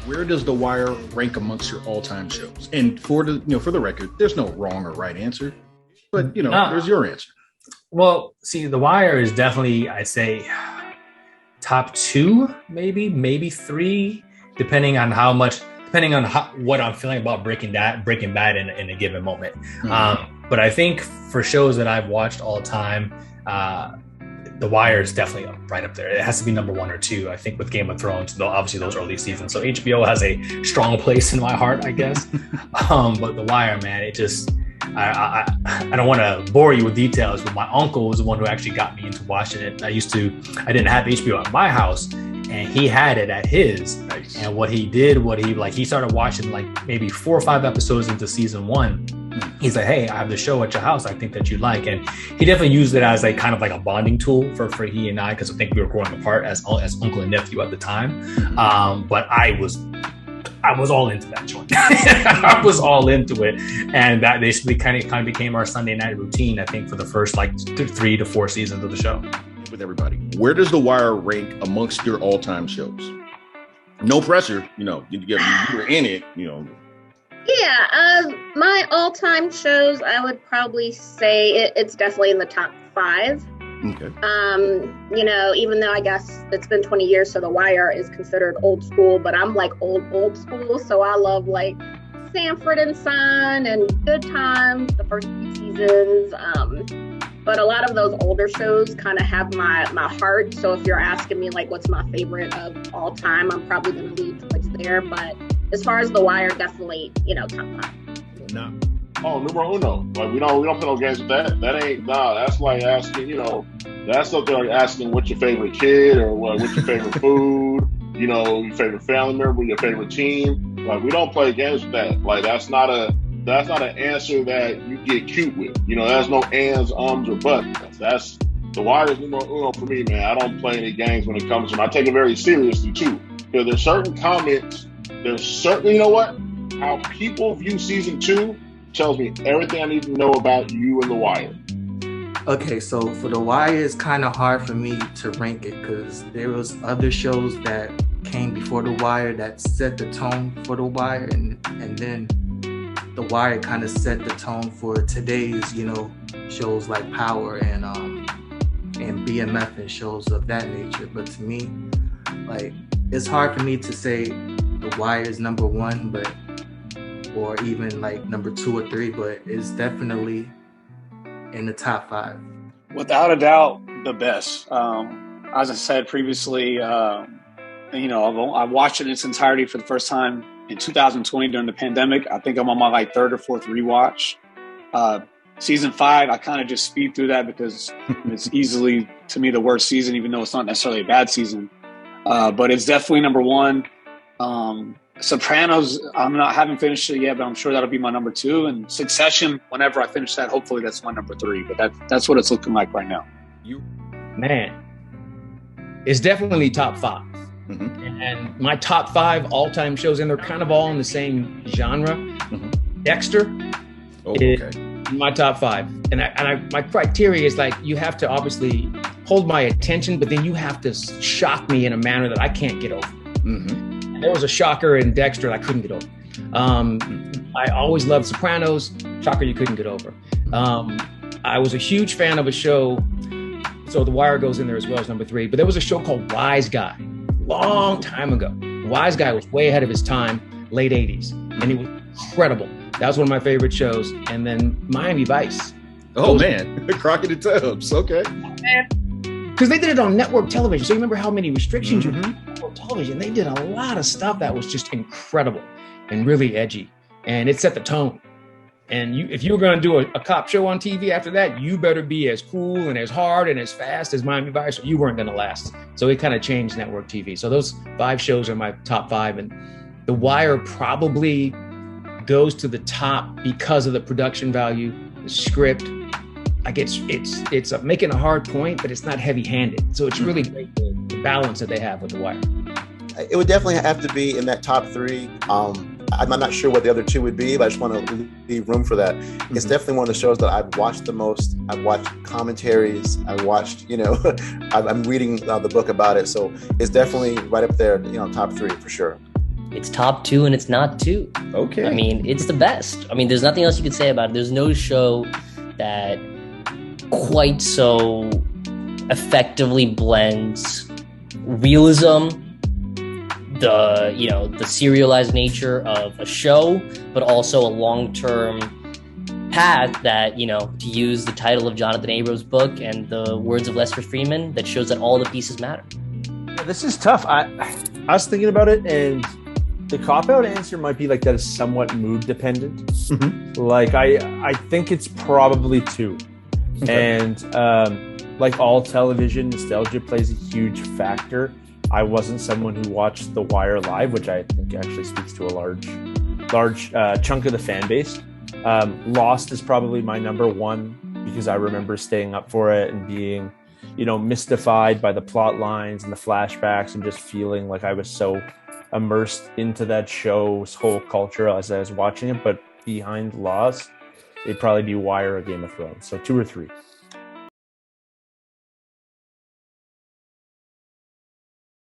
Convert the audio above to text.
Where does The Wire rank amongst your all-time shows? And for the record, there's no wrong or right answer, but there's your answer. Well, see, The Wire is definitely, I'd say, top 2, maybe 3, depending on what I'm feeling about Breaking Bad in a given moment. Mm-hmm. But I think for shows that I've watched all time, The Wire is definitely right up there. It has to be number 1 or 2. I think with Game of Thrones, though, obviously those early seasons. So HBO has a strong place in my heart, I guess. But The Wire, man, it just. I don't want to bore you with details, but my uncle was the one who actually got me into watching it. I didn't have HBO at my house, and he had it at his. Nice. And what he did, he started watching like maybe 4 or 5 episodes into season 1. He's like, "Hey, I have the show at your house. I think that you'd like." And he definitely used it as a kind of like a bonding tool for he and I, because I think we were growing apart as uncle and nephew at the time. But I was all into that joint. I was all into it. And that basically kind of became our Sunday night routine, I think, for the first 3 to 4 seasons of the show. With everybody, where does The Wire rank amongst your all-time shows? No pressure, you're in it, Yeah, my all-time shows, I would probably say it's definitely in the top 5. Okay. Even though I guess it's been 20 years, so The Wire is considered old school, but I'm like old school. So I love like Sanford and Son and Good Times, the first 3 seasons. But a lot of those older shows kind of have my heart. So if you're asking me like what's my favorite of all time, I'm probably going to lean towards there. But as far as The Wire, definitely, top 5. No. Oh, numero uno. Like we don't play no games with that. That's like asking, that's something like asking what's your favorite kid or what's your favorite food, your favorite family member, your favorite team. Like we don't play games with that. Like that's not an answer that you get cute with. There's no ands, ums, or buts. That's The Wire is numero uno for me, man. I don't play any games when it comes to them. I take it very seriously too. Because there's certain comments, how people view season 2 tells me everything I need to know about you and The Wire. Okay, so for The Wire, it's kind of hard for me to rank it because there was other shows that came before The Wire that set the tone for The Wire, and then The Wire kind of set the tone for today's, shows like Power and BMF and shows of that nature. But to me, like, it's hard for me to say The Wire is number 1, or even like number 2 or 3, but it's definitely in the top 5. Without a doubt, the best. As I said previously, I watched it in its entirety for the first time in 2020 during the pandemic. I think I'm on my 3rd or 4th rewatch. Season 5, I kind of just speed through that because it's easily, to me, the worst season, even though it's not necessarily a bad season. But it's definitely number 1. Sopranos, haven't finished it yet, but I'm sure that'll be my number 2. And Succession, whenever I finish that, hopefully that's my number 3. But that's what it's looking like right now. Man, it's definitely top 5. Mm-hmm. And my top 5 all-time shows, and they're kind of all in the same genre. Mm-hmm. Dexter is my top 5. And my criteria is like, you have to obviously hold my attention, but then you have to shock me in a manner that I can't get over. Mm-hmm. There was a shocker in Dexter that I couldn't get over. I always loved Sopranos. Shocker you couldn't get over. I was a huge fan of a show, so The Wire goes in there as well as number 3. But there was a show called Wise Guy, long time ago. Wise Guy was way ahead of his time, late 80s, and it was incredible. That was one of my favorite shows. And then Miami Vice. Oh, man. Crockett and Tubbs. Okay. Because they did it on network television. So you remember how many restrictions were on network television. They did a lot of stuff that was just incredible and really edgy. And it set the tone. And if you were going to do a cop show on TV after that, you better be as cool and as hard and as fast as Miami Vice, or you weren't going to last. So it kind of changed network TV. So those 5 shows are my top 5. And The Wire probably goes to the top because of the production value, the script. Like it's making a hard point, but it's not heavy-handed. So it's really great, the balance that they have with The Wire. It would definitely have to be in that top 3. I'm not sure what the other 2 would be, but I just want to leave room for that. Mm-hmm. It's definitely one of the shows that I've watched the most. I've watched commentaries. I watched, I'm reading the book about it. So it's definitely right up there, top 3 for sure. It's top 2 and it's not 2. Okay. I mean, it's the best. I mean, there's nothing else you could say about it. There's no show that quite so effectively blends realism, the serialized nature of a show, but also a long-term path that, to use the title of Jonathan Abrams' book and the words of Lester Freeman, that shows that all the pieces matter. Yeah, this is tough. I was thinking about it, and the cop-out answer might be like that is somewhat mood dependent. Mm-hmm. Like I think it's probably 2. Okay. And like all television, nostalgia plays a huge factor. I wasn't someone who watched The Wire live, which I think actually speaks to a large chunk of the fan base. Lost is probably my number 1 because I remember staying up for it and being, mystified by the plot lines and the flashbacks and just feeling like I was so immersed into that show's whole culture as I was watching it. But behind Lost, it'd probably be Wire or Game of Thrones. So 2 or 3.